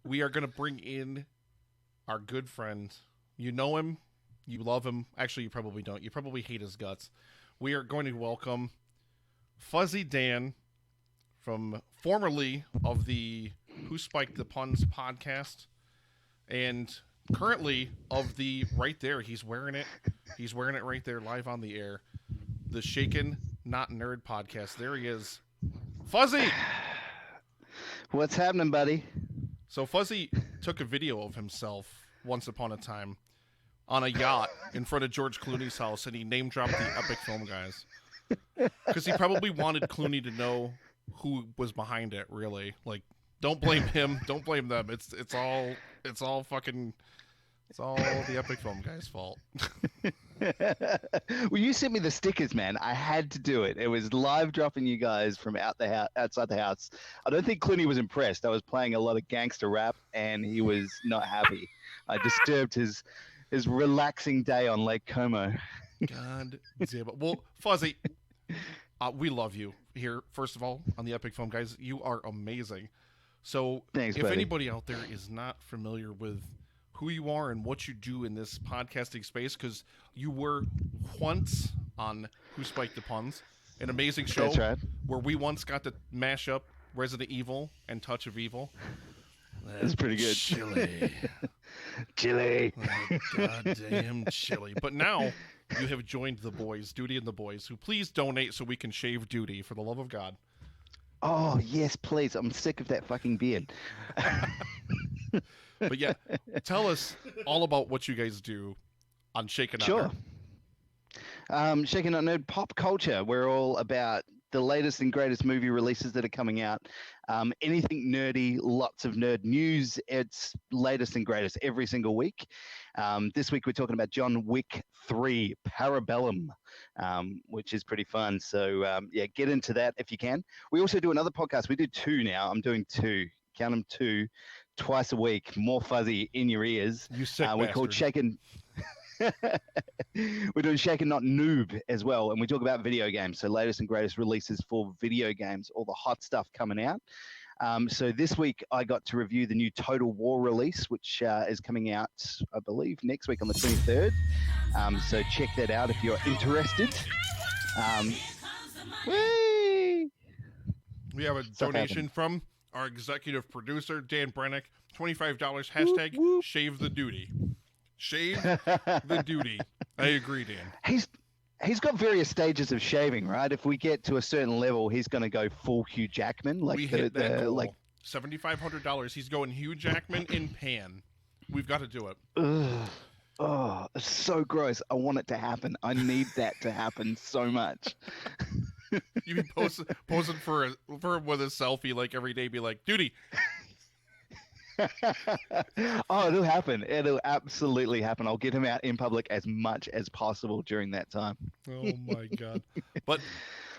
we are going to bring in our good friend. You know him. You love him. Actually, you probably don't. You probably hate his guts. We are going to welcome Fuzzy Dan from formerly of the Who Spiked the Puns podcast and currently of the right there. He's wearing it. He's wearing it right there live on the air. The Shaken Not Nerd podcast. There he is. Fuzzy! What's happening, buddy? So Fuzzy took a video of himself once upon a time on a yacht in front of George Clooney's house, and he name-dropped the Epic Film guys. Because he probably wanted Clooney to know who was behind it, really. Like, don't blame him. Don't blame them. It's all the Epic Film guys' fault. Well, you sent me the stickers, man. I had to do it. It was live dropping you guys from outside the house. I don't think Clooney was impressed. I was playing a lot of gangster rap, and he was not happy. I disturbed his relaxing day on Lake Como. God damn it. Well, Fuzzy, we love you here, first of all, on the Epic Film guys. You are amazing. So Thanks, if buddy. anybody out there is not familiar with who you are and what you do in this podcasting space, because you were once on Who Spiked the Puns, an amazing show. That's right. Where we once got to mash up Resident Evil and Touch of Evil. That's pretty good. Chili. Goddamn chili. But now you have joined the boys, Duty and the boys, who please donate so we can shave Duty, for the love of God. Oh, yes, please. I'm sick of that fucking beard. But yeah, tell us all about what you guys do on Shaken Not Sure. Nerd. Shaken Not Nerd pop culture. We're all about the latest and greatest movie releases that are coming out. Anything nerdy, lots of nerd news. It's latest and greatest every single week. This week we're talking about John Wick 3 Parabellum, which is pretty fun. So yeah, get into that if you can. We also do another podcast. We do two now. I'm doing two. Count them two, twice a week. More Fuzzy in your ears. You sick We're called Shaken. We're doing Shaken Not Noob as well, and we talk about video games. So latest and greatest releases for video games, all the hot stuff coming out. So this week I got to review the new Total War release, which is coming out, I believe, next week on the 23rd. So check that out if you're interested. Whee! We have a donation from our executive producer, Dan Brennick. $25. Hashtag whoop. Shave the Duty. Shave the Duty. I agree, Dan. He's got various stages of shaving, right? If we get to a certain level, he's going to go full Hugh Jackman. Like we hit that goal. Like $7,500. He's going Hugh Jackman in pan. We've got to do it. Ugh. Oh, it's so gross. I want it to happen. I need that to happen so much. You be posing for with a selfie like every day. Be like, Duty. Oh, it'll happen. It'll absolutely happen. I'll get him out in public as much as possible during that time. Oh my God. But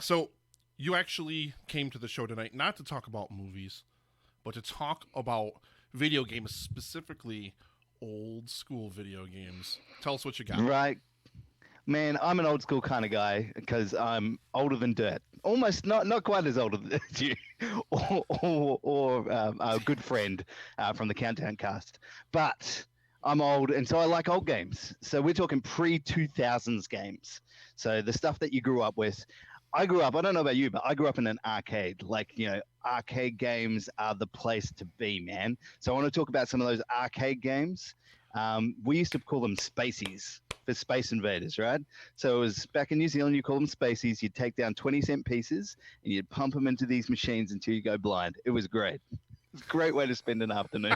so you actually came to the show tonight not to talk about movies, but to talk about video games, specifically old school video games. Tell us what you got. Right. Man, I'm an old school kind of guy because I'm older than dirt. Almost not quite as old as you, or a good friend from the Countdown cast. But I'm old, and so I like old games. So we're talking pre-2000s games. So the stuff that you grew up with. I don't know about you, but I grew up in an arcade. Like, arcade games are the place to be, man. So I want to talk about some of those arcade games. We used to call them Spaceys for Space Invaders, right? So it was back in New Zealand, you call them Spaceys. You'd take down 20-cent pieces and you'd pump them into these machines until you go blind. It was great. It's a great way to spend an afternoon.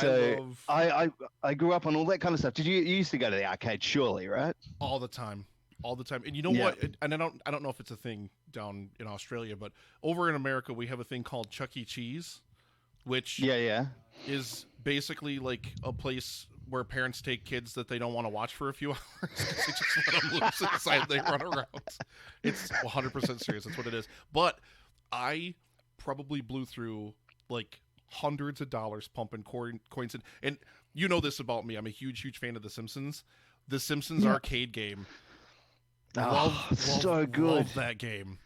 So I grew up on all that kind of stuff. You used to go to the arcade, surely, right? All the time. And you know what? And I don't know if it's a thing down in Australia, but over in America we have a thing called Chuck E. Cheese, which is basically like a place where parents take kids that they don't want to watch for a few hours because they just let them loose inside. They run around. It's 100% serious. That's what it is. But I probably blew through like hundreds of dollars pumping coins. And you know this about me. I'm a huge fan of The Simpsons. The Simpsons arcade game. So good. Love that game.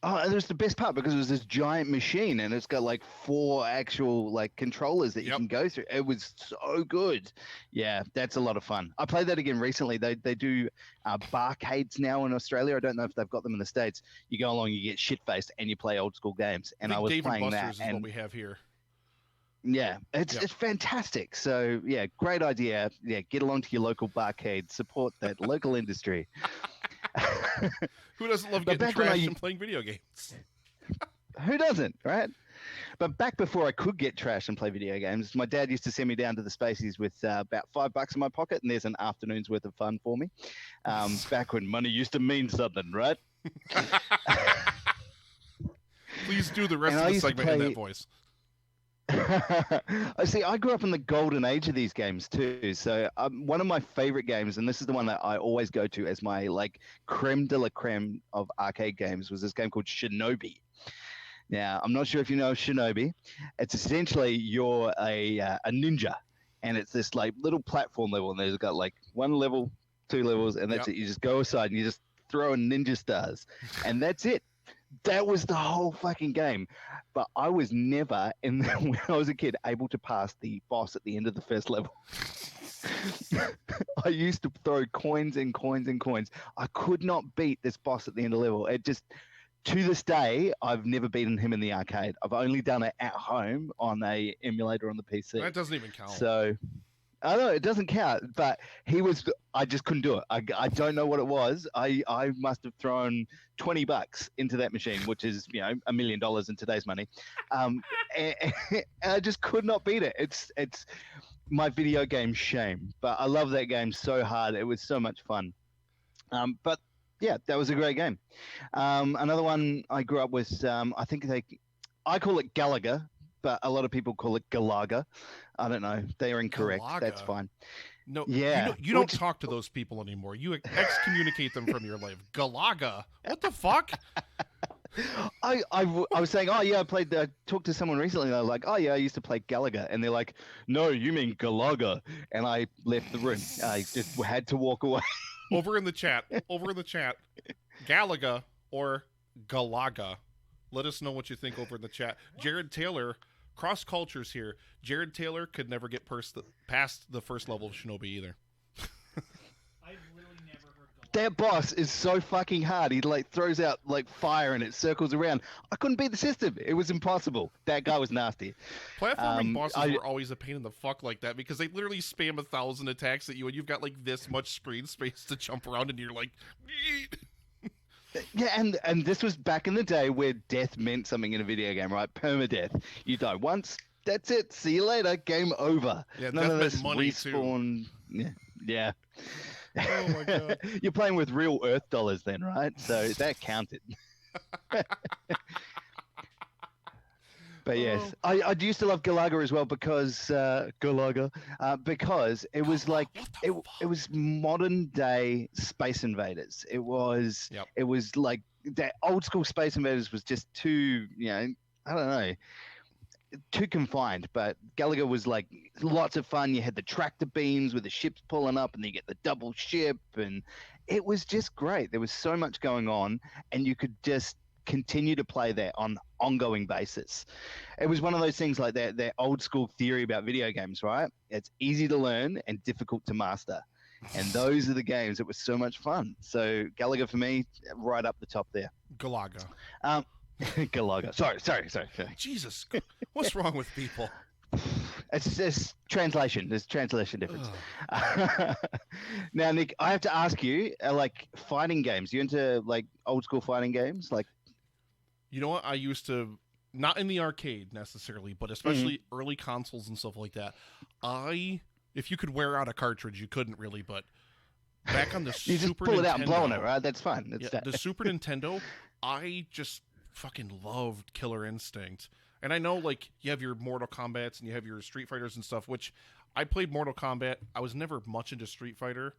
Oh, and there's the best part because it was this giant machine and it's got like 4 actual like controllers that you can go through. It was so good. Yeah, that's a lot of fun. I played that again recently. They do barcades now in Australia. I don't know if they've got them in the States. You go along, you get shit-faced and you play old school games. And I was Dave playing and that. Buster's is what we have here. Yeah, it's fantastic. So yeah, great idea. Yeah, get along to your local barcade, support that local industry. Who doesn't love getting trashed and playing video games? Who doesn't, right? But back before I could get trashed and play video games, my dad used to send me down to the Spacies with about $5 in my pocket, and there's an afternoon's worth of fun for me. Back when money used to mean something, right? Please do the rest of the segment in that voice. I see. I grew up in the golden age of these games too. So one of my favorite games, and this is the one that I always go to as my like creme de la creme of arcade games, was this game called Shinobi. Now, I'm not sure if you know Shinobi. It's essentially you're a ninja, and it's this like little platform level, and there's got like 1 level, 2 levels, and that's it. You just go aside and you just throw in ninja stars, and that's it. That was the whole fucking game. But I was never, when I was a kid, able to pass the boss at the end of the first level. I used to throw coins and coins and coins. I could not beat this boss at the end of the level. It just, to this day, I've never beaten him in the arcade. I've only done it at home on a emulator on the PC. That doesn't even count. So, I know it doesn't count, but I just couldn't do it. I don't know what it was. I must have thrown $20 into that machine, which is, $1 million in today's money. And I just could not beat it. It's my video game shame, but I love that game so hard. It was so much fun. But yeah, that was a great game. Another one I grew up with, I call it Gallagher, but a lot of people call it Galaga. I don't know. They are incorrect. Galaga. That's fine. No, yeah. You don't talk to those people anymore. You excommunicate them from your life. Galaga? What the fuck? I was saying, I talked to someone recently, and they're like, I used to play Gallagher. And they're like, no, you mean Galaga. And I left the room. I just had to walk away. Over in the chat, Galaga or Galaga. Let us know what you think over in the chat. Jared Taylor, cross cultures here. Jared Taylor could never get past the first level of Shinobi either. I've literally never heard Galaga. That boss is so fucking hard. He like throws out like fire and it circles around. I couldn't beat the system. It was impossible. That guy was nasty. Platforming bosses were always a pain in the fuck like that because they literally spam 1,000 attacks at you and you've got like this much screen space to jump around and you're like... Yeah, and this was back in the day where death meant something in a video game, right? Permadeath. You die once, that's it. See you later. Game over. Yeah, none of this money respawn. Too. Yeah. Oh my god. You're playing with real Earth dollars then, right? So that counted. But yes, I used to love Galaga as well because because it was like it was modern day Space Invaders. It was like that old school Space Invaders was just too I don't know, too confined. But Galaga was like lots of fun. You had the tractor beams with the ships pulling up, and then you get the double ship, and it was just great. There was so much going on, and you could just continue to play that on ongoing basis. It was one of those things like that old school theory about video games, right? It's easy to learn and difficult to master. And those are the games that were so much fun. So Galaga for me, right up the top there. Galaga. Galaga. Sorry. Jesus, what's wrong with people? It's translation. There's translation difference. Now, Nick, I have to ask you, like fighting games. You into like old school fighting games? Like, you know what? I used to, not in the arcade necessarily, but especially early consoles and stuff like that. If you could wear out a cartridge, you couldn't really, but back on the you Super just pull Nintendo, it out and blow on it, right? That's fun. The Super Nintendo, I just fucking loved Killer Instinct. And I know, like, you have your Mortal Kombats and you have your Street Fighters and stuff, which I played Mortal Kombat. I was never much into Street Fighter,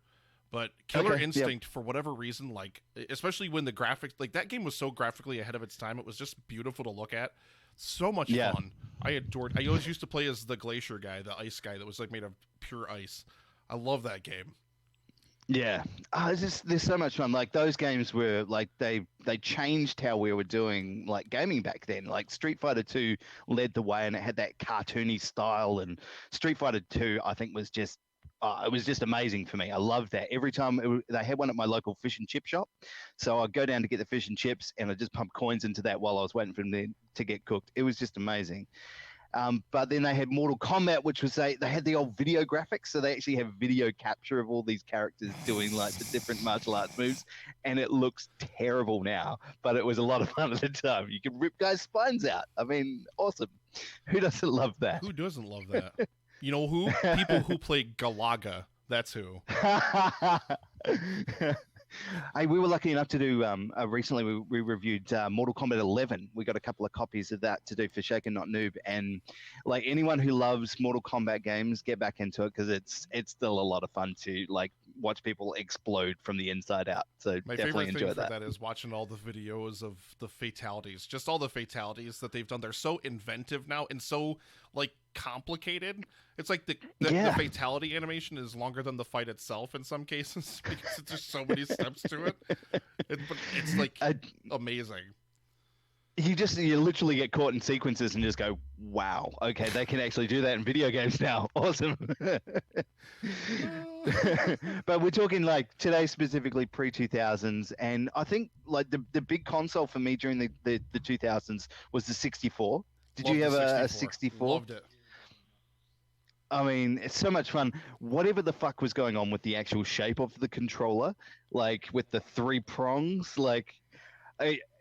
but Killer Instinct, for whatever reason, like, especially when the graphics, like, that game was so graphically ahead of its time. It was just beautiful to look at. So much fun. I always used to play as the Glacier guy, the ice guy that was, like, made of pure ice. I love that game. Yeah, it's just there's so much fun. Like those games were like they changed how we were doing like gaming back then. Like Street Fighter 2 led the way, and it had that cartoony style. And Street Fighter 2, I think, was just it was just amazing for me. I loved that. Every time they had one at my local fish and chip shop, so I'd go down to get the fish and chips, and I just pump coins into that while I was waiting for them to get cooked. It was just amazing. But then they had Mortal Kombat, which was they had the old video graphics, so they actually have video capture of all these characters doing like the different martial arts moves, and it looks terrible now, but it was a lot of fun at the time. You could rip guys' spines out. I mean, awesome. Who doesn't love that? Who doesn't love that? You know who? People who play Galaga. That's who. Hey, we were lucky enough to do recently. We reviewed Mortal Kombat 11. We got a couple of copies of that to do for Shaken Not Noob, and like anyone who loves Mortal Kombat games, get back into it because it's still a lot of fun to like watch people explode from the inside out. So my definitely favorite enjoy thing that. for that is watching all the videos of the fatalities, just all the fatalities that they've done. They're so inventive now and so like complicated. It's like the fatality animation is longer than the fight itself in some cases because there's so many steps to it. But it's like amazing. You literally get caught in sequences and just go, wow, okay, they can actually do that in video games now. Awesome. But we're talking like today specifically pre-2000s, and I think like the big console for me during the 2000s was the 64. Did you have a 64? Loved it. I mean, it's so much fun. Whatever the fuck was going on with the actual shape of the controller, like with the three prongs, like,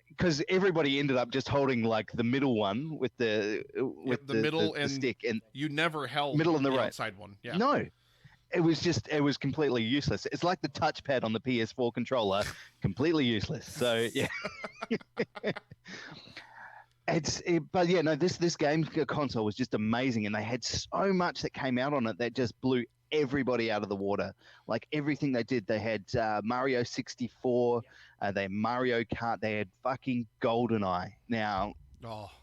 because everybody ended up just holding like the middle one with the middle the and stick, and you never held middle and the right outside one. Yeah. No, it was completely useless. It's like the touchpad on the PS4 controller, completely useless. So yeah. But yeah, no, this game console was just amazing, and they had so much that came out on it that just blew everybody out of the water. Like everything they did, they had Mario 64, they had Mario Kart, they had fucking GoldenEye. Now,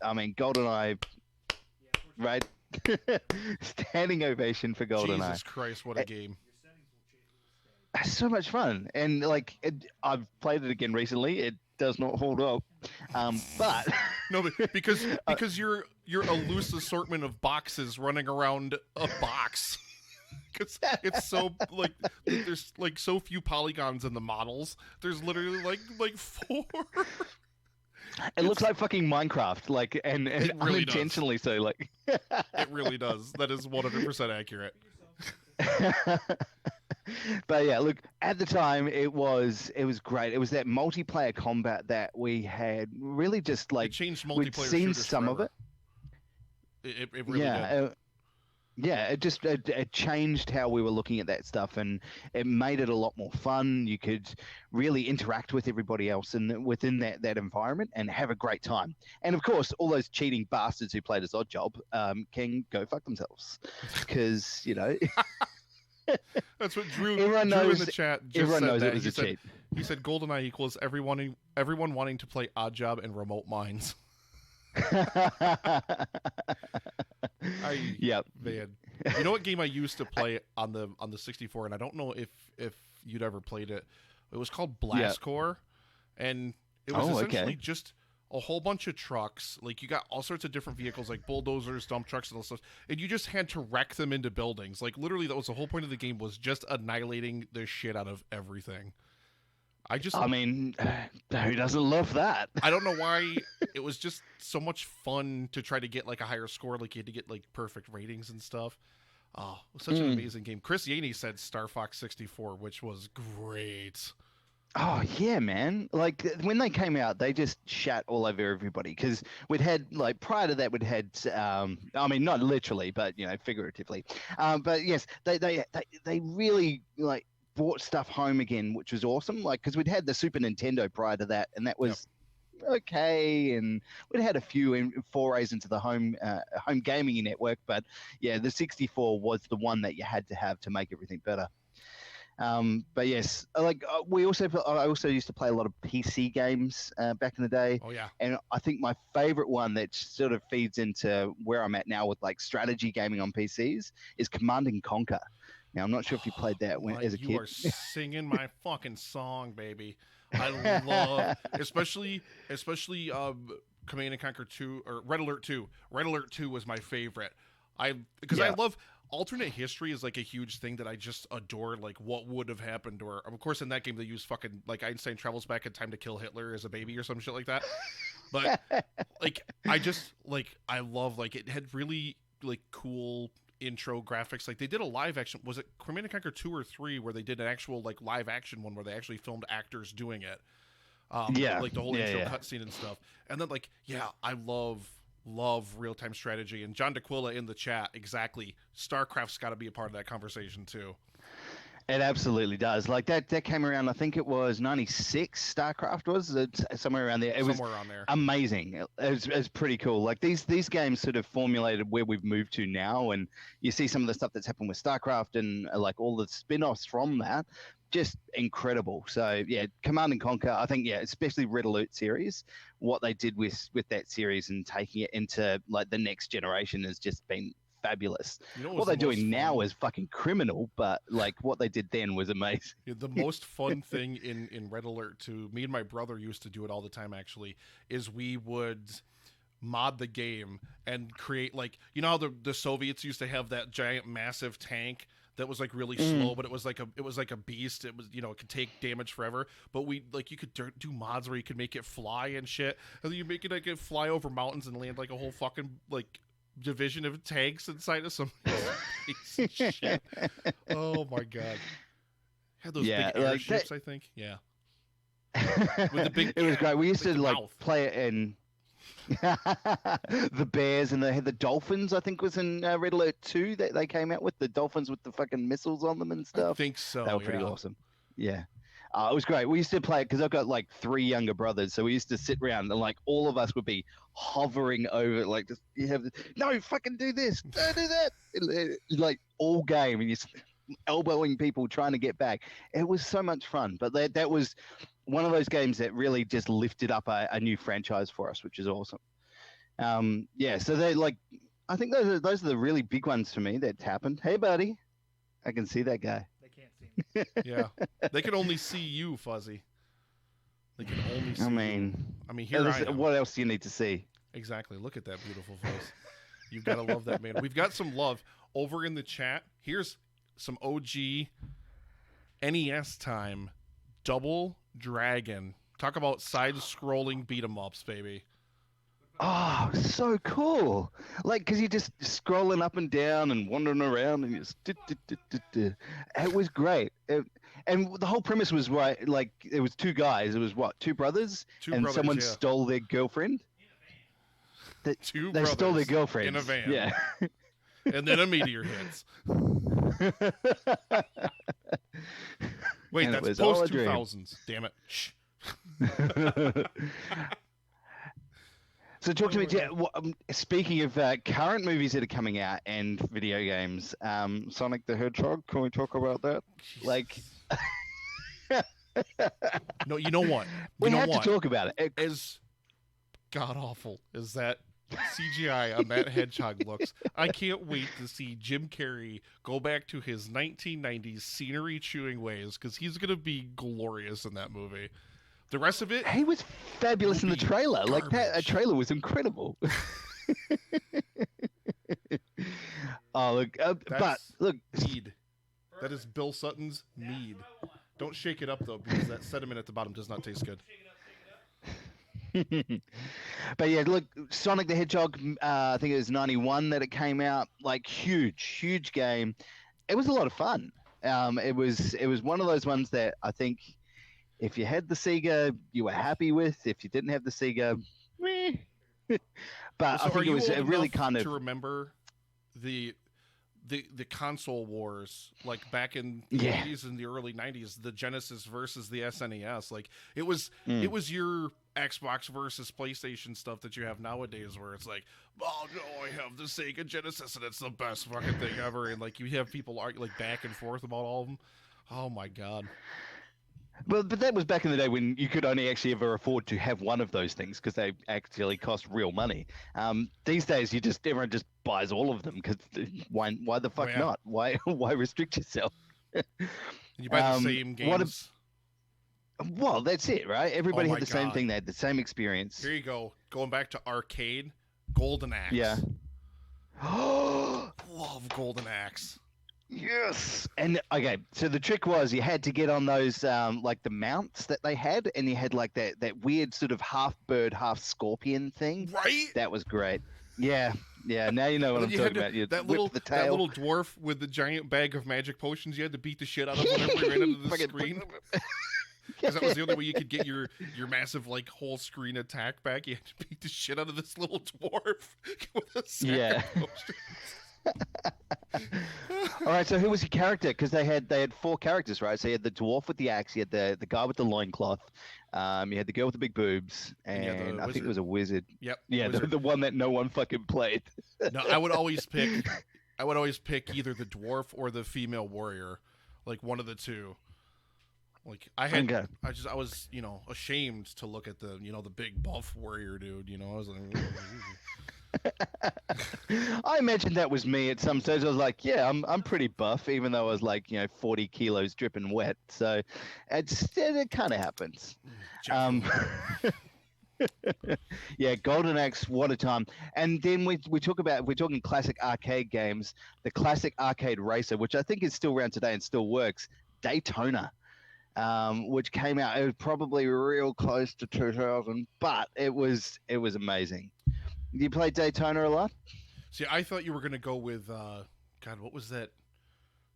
I mean, GoldenEye, right? Standing ovation for GoldenEye. Jesus Christ, what a game! So much fun, and like I've played it again recently. It does not hold up, but no, because you're a loose assortment of boxes running around a box. Because it's so like there's like so few polygons in the models. There's literally like 4. It looks like fucking Minecraft, like and really unintentionally does. So like. It really does. That is 100% accurate. But yeah, look, at the time it was great. It was that multiplayer combat that we had really just like it changed multiplayer. We'd seen some forever. of it. It really did. It changed how we were looking at that stuff, and it made it a lot more fun. You could really interact with everybody else within that environment and have a great time. And of course, all those cheating bastards who played as Oddjob can go fuck themselves, because you know. That's what Drew in the chat just everyone said knows that. it was a cheat. He said GoldenEye equals everyone wanting to play Oddjob and Remote Mines. Yep. Man. You know what game I used to play on the 64, and I don't know if you'd ever played it. It was called Blast Corps, and it was essentially just a whole bunch of trucks. Like you got all sorts of different vehicles, like bulldozers, dump trucks, and all stuff, and you just had to wreck them into buildings. Like literally, that was the whole point of the game, was just annihilating the shit out of everything. I mean, who doesn't love that? I don't know why. It was just so much fun to try to get like a higher score. Like you had to get like perfect ratings and stuff. Oh, it was such an amazing game. Chris Yaney said Star Fox 64, which was great. Oh yeah, man! Like when they came out, they just shat all over everybody. Because we'd had like prior to that, we'd had I mean, not literally, but you know, figuratively. But yes, they really like brought stuff home again, which was awesome. Like because we'd had the Super Nintendo prior to that, and that was okay, and we'd had a few forays into the home gaming network. But yeah, the 64 was the one that you had to have to make everything better. But yes, like I also used to play a lot of PC games back in the day. Oh yeah. And I think my favorite one that sort of feeds into where I'm at now with like strategy gaming on PCs is Command and Conquer. Now, I'm not sure if you played that as a kid. You are singing my fucking song, baby. I love, especially Command and Conquer 2 or Red Alert 2. Red Alert 2 was my favorite. I love alternate history is like a huge thing that I just adore. Like what would have happened, or of course in that game they use fucking like Einstein travels back in time to kill Hitler as a baby or some shit like that. But like I love like it had really like cool intro graphics. Like they did a live action, was it Command and Conquer 2 or 3 where they did an actual like live action one where they actually filmed actors doing it. Like the whole intro cutscene and stuff. And then like I love real-time strategy, and John DeQuilla in the chat, exactly, StarCraft's got to be a part of that conversation too. It absolutely does. Like that came around, I think it was 96 StarCraft was somewhere around there. It was somewhere around there. Amazing. It was pretty cool. Like these games sort of formulated where we've moved to now, and you see some of the stuff that's happened with StarCraft and like all the spin-offs from that. Just incredible. So yeah, Command and Conquer, I think, especially Red Alert series, what they did with that series and taking it into like the next generation has just been fabulous. You know what they're doing now is fucking criminal, but like what they did then was amazing. The most fun thing in Red Alert 2, me and my brother used to do it all the time actually, is we would mod the game and create like, you know how the Soviets used to have that giant massive tank that was like really slow, but it was like a beast. It was, you know, it could take damage forever. But we like, you could do mods where you could make it fly and shit, and then you make it like it fly over mountains and land like a whole fucking like division of tanks inside of some piece of shit. Oh my god! Had those big airships, I think. Yeah. With the big. It was great. We used to like play it in. The bears, and they had the dolphins, I think was in Red Alert 2 that they came out with, the dolphins with the fucking missiles on them and stuff. I think so. They were pretty awesome. Yeah. It was great. We used to play it because I've got like 3 younger brothers, so we used to sit around and like all of us would be hovering over, like just no, fucking do this, don't do that, like all game, and you're elbowing people trying to get back. It was so much fun. But that was one of those games that really just lifted up a new franchise for us, which is awesome. So they like, I think those are the really big ones for me that happened. Hey, buddy, I can see that guy. They can't see me. Yeah, they can only see you, Fuzzy. They can only see. I mean, here I am. What else do you need to see? Exactly. Look at that beautiful face. You've got to love that man. We've got some love over in the chat. Here's some OG NES time. Double Dragon. Talk about side-scrolling beat-em-ups, baby. Oh, so cool. Like, because you're just scrolling up and down and wandering around and you just... It was great. And the whole premise was, right, like, it was 2 guys. It was, what, 2 brothers? And someone stole their girlfriend? They stole their girlfriend. In a van. Yeah. And then a meteor hits. Wait, and that's post 2000s. Damn it. Shh. So talk to me. Speaking of current movies that are coming out and video games, Sonic the Hedgehog. Can we talk about that? Like, no, you know what? We have to talk about it. As god awful as that CGI on that hedgehog looks, I can't wait to see Jim Carrey go back to his 1990s scenery chewing ways, because he's going to be glorious in that movie. The rest of it, he was fabulous in the trailer. Garbage. Like that trailer was incredible. Oh look, but look, mead. That is Bill Sutton's mead. Don't shake it up though, because that sediment at the bottom does not taste good. But yeah, look, Sonic the Hedgehog, I think it was 91 that it came out. Like huge game. It was a lot of fun. It was one of those ones that I think if you had the Sega, you were happy with. If you didn't have the Sega, meh. But so I think it was really kind of to remember the console wars, like back in the 80s and the early 90s, the Genesis versus the SNES. Like it was your Xbox versus PlayStation stuff that you have nowadays, where it's like, oh no, I have the Sega Genesis and it's the best fucking thing ever, and like you have people argue like back and forth about all of them. Oh my god. But that was back in the day when you could only actually ever afford to have one of those things because they actually cost real money. These days, everyone just buys all of them because why the fuck not? Why restrict yourself? And you buy the same games. Well, that's it, right? Everybody had the same thing. They had the same experience. Here you go. Going back to arcade, Golden Axe. Yeah. Love Golden Axe. Yes. And okay, so the trick was you had to get on those like the mounts that they had, and you had like that weird sort of half bird, half scorpion thing. Right. That was great. Yeah. Yeah. Now you know what I'm talking about. You that little dwarf with the giant bag of magic potions. You had to beat the shit out of whenever you ran into the screen. Because that was the only way you could get your massive like whole screen attack back. You had to beat the shit out of this little dwarf with a sack of potions. All right, so who was your character? Because they had 4 characters, right? So you had the dwarf with the axe, you had the guy with the loincloth, you had the girl with the big boobs, and I think it was a wizard. Yep. Yeah, the one that no one fucking played. No, I would always pick either the dwarf or the female warrior, like one of the two. Like I was, ashamed to look at the, the big buff warrior dude. I was like. I imagined that was me at some stage. I was like, yeah, I'm pretty buff, even though I was like, 40 kilos dripping wet. So it kind of happens. Yeah, Golden Axe, what a time. And then we're talking classic arcade games, the classic arcade racer, which I think is still around today and still works, Daytona. Which came out, it was probably real close to 2000, but it was amazing. You played Daytona a lot? See, I thought you were going to go with, God, what was that?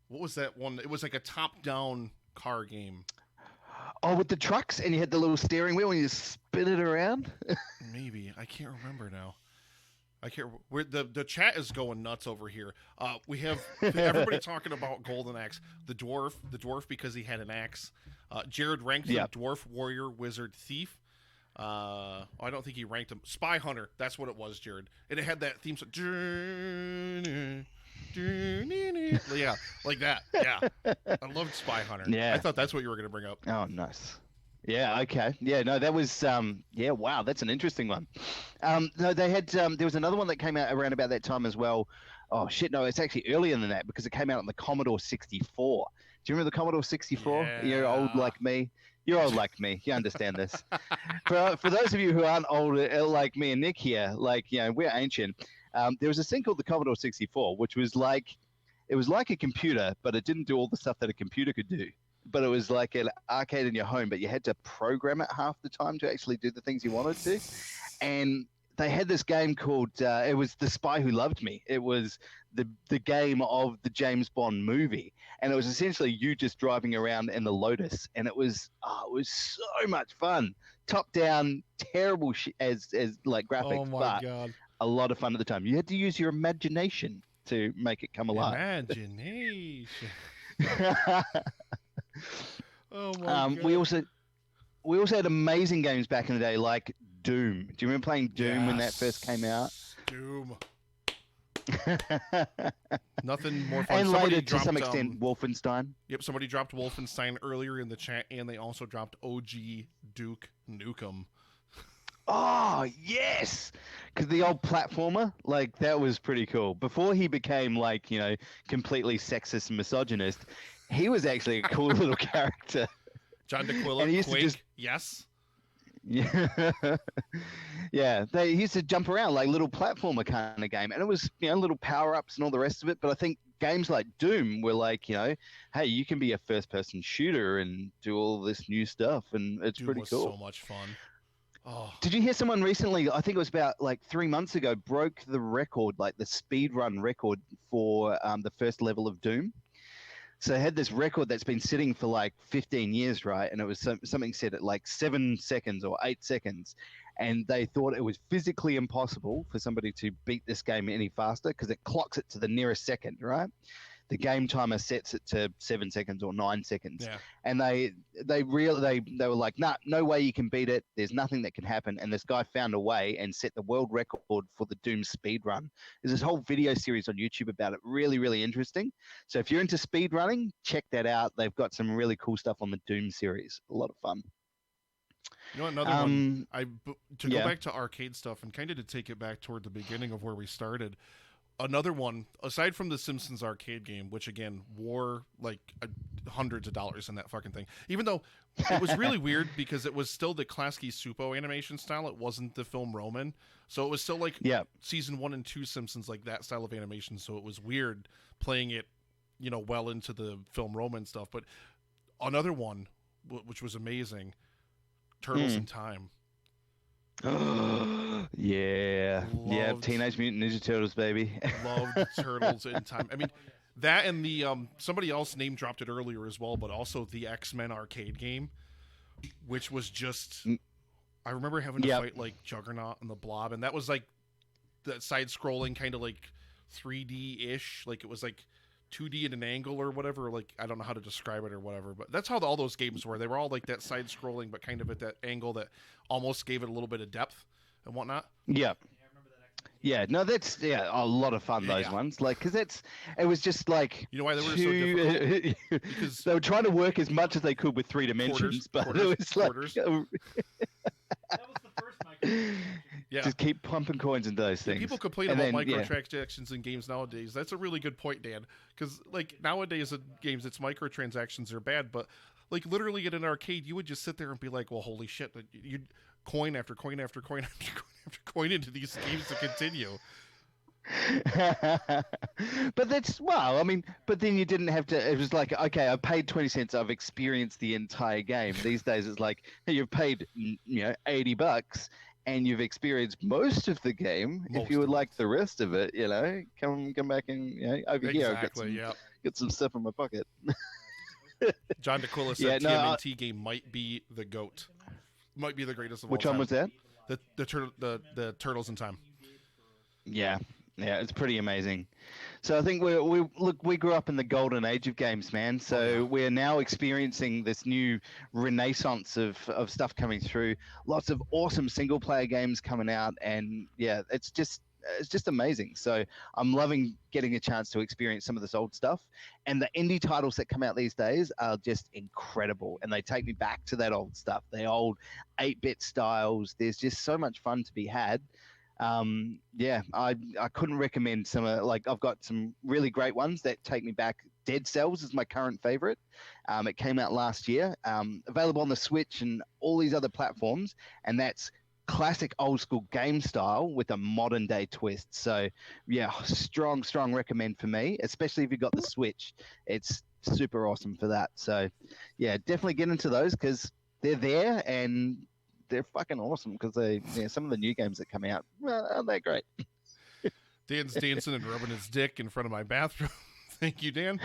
What was that one? It was like a top-down car game. Oh, with the trucks, and you had the little steering wheel, and you just spin it around? Maybe. I can't remember now. I can't. The chat is going nuts over here. We have everybody talking about Golden Axe. The dwarf because he had an axe. Jared ranked him dwarf, warrior, wizard, thief. I don't think he ranked him. Spy Hunter. That's what it was, Jared. And it had that theme song. Yeah, like that. Yeah, I loved Spy Hunter. Yeah, I thought that's what you were going to bring up. Oh, nice. Yeah. Okay. Yeah. No, that was. Yeah. Wow. That's an interesting one. No, they had. There was another one that came out around about that time as well. Oh shit! No, it's actually earlier than that because it came out on the Commodore 64. Do you remember the Commodore 64? Yeah. You're old like me. You're old like me. You understand this. For those of you who aren't old like me and Nick here, we're ancient. There was this thing called the Commodore 64, which was like a computer, but it didn't do all the stuff that a computer could do. But it was like an arcade in your home, but you had to program it half the time to actually do the things you wanted to. And they had this game called it was The Spy Who Loved Me. It was the game of the James Bond movie, and it was essentially you just driving around in the Lotus, and it was so much fun. Top down, terrible as like graphics, oh my God. A lot of fun at the time. You had to use your imagination to make it come alive. Imagination. Oh my God. We also had amazing games back in the day, like Doom. Do you remember playing Doom when that first came out? Doom. Nothing more fun. And later, to some extent, Wolfenstein. Yep, somebody dropped Wolfenstein earlier in the chat, and they also dropped OG Duke Nukem. Oh, yes! Because the old platformer, that was pretty cool. Before he became, completely sexist and misogynist, he was actually a cool little character. John DeQuilla, Quake, yes. Yeah, yeah. They used to jump around like little platformer kind of game, and it was little power ups and all the rest of it. But I think games like Doom were like hey, you can be a first person shooter and do all this new stuff, and it's Doom pretty was cool. So much fun. Oh. Did you hear someone recently? I think it was about 3 months ago. Broke the record, the speed run record for the first level of Doom. So they had this record that's been sitting for 15 years, right? And it was something set at 7 seconds or 8 seconds. And they thought it was physically impossible for somebody to beat this game any faster because it clocks it to the nearest second, right? the game timer sets it to 7 seconds or 9 seconds. Yeah. And they were like, nah, no way you can beat it. There's nothing that can happen. And this guy found a way and set the world record for the Doom speed run. There's this whole video series on YouTube about it. Really, really interesting. So if you're into speed running, check that out. They've got some really cool stuff on the Doom series. A lot of fun. You know, another one, to go back to arcade stuff and kind of to take it back toward the beginning of where we started, another one, aside from the Simpsons arcade game, which again wore like hundreds of dollars in that fucking thing, even though it was really weird because it was still the Klasky Supo animation style, it wasn't the film Roman, so it was still like season 1 and 2 Simpsons, like that style of animation, so it was weird playing it, you know, well into the film Roman stuff. But another one, which was amazing, Turtles in Time. Yeah, Teenage Mutant Ninja Turtles, baby. Loved Turtles in Time. I mean, that and the somebody else name dropped it earlier as well, but also the X-Men arcade game, which was just, I remember having to fight like Juggernaut and the Blob, and that was like that side-scrolling kind of like 3D-ish, like it was like 2D at an angle or whatever. Like, I don't know how to describe it or whatever, but that's how all those games were. They were all like that side-scrolling, but kind of at that angle that almost gave it a little bit of depth and whatnot. Yeah. Yeah, no, that's a lot of fun. Those ones, like, because it was just like, you know why they were so difficult? Because they were trying to work as much as they could with 3 dimensions, but it was like That was the first microtransaction. just keep pumping coins into those things. People complain about microtransactions in games nowadays. That's a really good point, Dan, because like nowadays in games, it's microtransactions are bad, but like literally at an arcade, you would just sit there and be like, well, holy shit, you'd coin after coin after coin after coin after coin into these games to continue. But that's, well, I mean, but then you didn't have to, it was like, okay, I paid 20 cents, I've experienced the entire game. These days it's like, hey, you've paid, $80 and you've experienced most of the game. If you would like the rest of it, come back and, over here, get some stuff in my pocket. John DeQuilla said TMNT game might be the GOAT. Might be the greatest of all time. Which one was that? The Turtles in Time. Yeah, it's pretty amazing. So I think we grew up in the golden age of games, man. So we're now experiencing this new renaissance of stuff coming through. Lots of awesome single player games coming out, and it's just amazing. So I'm loving getting a chance to experience some of this old stuff, and the indie titles that come out these days are just incredible, and they take me back to that old stuff, the old 8-bit styles. There's just so much fun to be had. I couldn't recommend some like, I've got some really great ones that take me back. Dead Cells is my current favorite. It came out last year, available on the Switch and all these other platforms, and that's classic old school game style with a modern day twist. So strong recommend for me, especially if you've got the Switch. It's super awesome for that. So definitely get into those because they're there and they're fucking awesome, because some of the new games that come out, well, aren't they great? Dan's dancing and rubbing his dick in front of my bathroom. Thank you, Dan.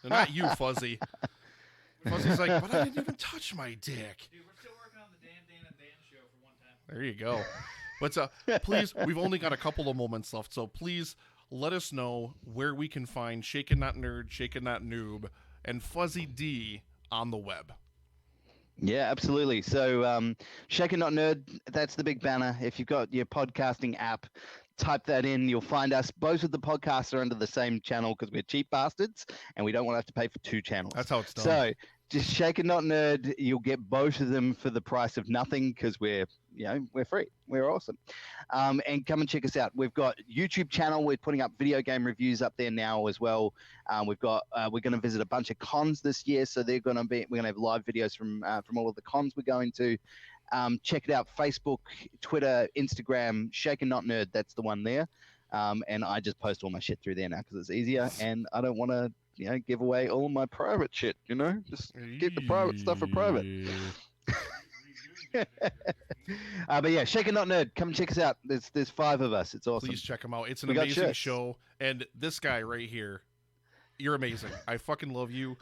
No, not you, Fuzzy. Fuzzy's like, but I didn't even touch my dick. Dude, we're still working on the Dan and Dan show for one time. There you go. But please, we've only got a couple of moments left, so please let us know where we can find Shaken Not Nerd, Shaken Not Noob, and Fuzzy D on the web. Yeah, absolutely. So Shaken Not Nerd, that's the big banner. If you've got your podcasting app, type that in. You'll find us. Both of the podcasts are under the same channel because we're cheap bastards and we don't want to have to pay for 2 channels. That's how it's done. So just Shaken Not Nerd, you'll get both of them for the price of nothing because we're free. We're awesome. And come and check us out. We've got YouTube channel. We're putting up video game reviews up there now as well. We're going to visit a bunch of cons this year, so we're going to have live videos from all of the cons we're going to. Check it out: Facebook, Twitter, Instagram. Shaken Not Nerd. That's the one there. And I just post all my shit through there now because it's easier, and I don't want to give away all my private shit. Just keep the private stuff for private. But Shaken Not Nerd, come and check us out. There's 5 of us. It's awesome. Please check them out. It's an amazing show, and this guy right here, you're amazing. I fucking love you.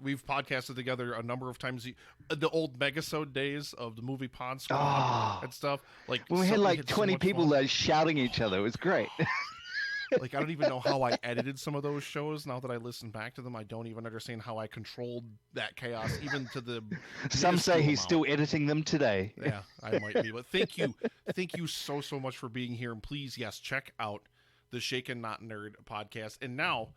We've podcasted together a number of times. The old Megasode days of the movie Pod Squad and stuff. Like when we had like 20 people shouting at each other. It was great. Like, I don't even know how I edited some of those shows. Now that I listen back to them, I don't even understand how I controlled that chaos, even to the Some say he's amount. still editing them today. Yeah, I might be. But thank you so much for being here. And please, yes, check out the Shaken Not Nerd podcast. And now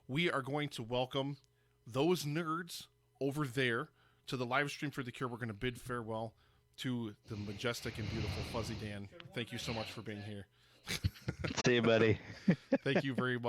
we are going to welcome those nerds over there to the live stream for The Cure. We're going to bid farewell to the majestic and beautiful Fuzzy Dan. Thank you so much for being here. See you, buddy. Thank you very much.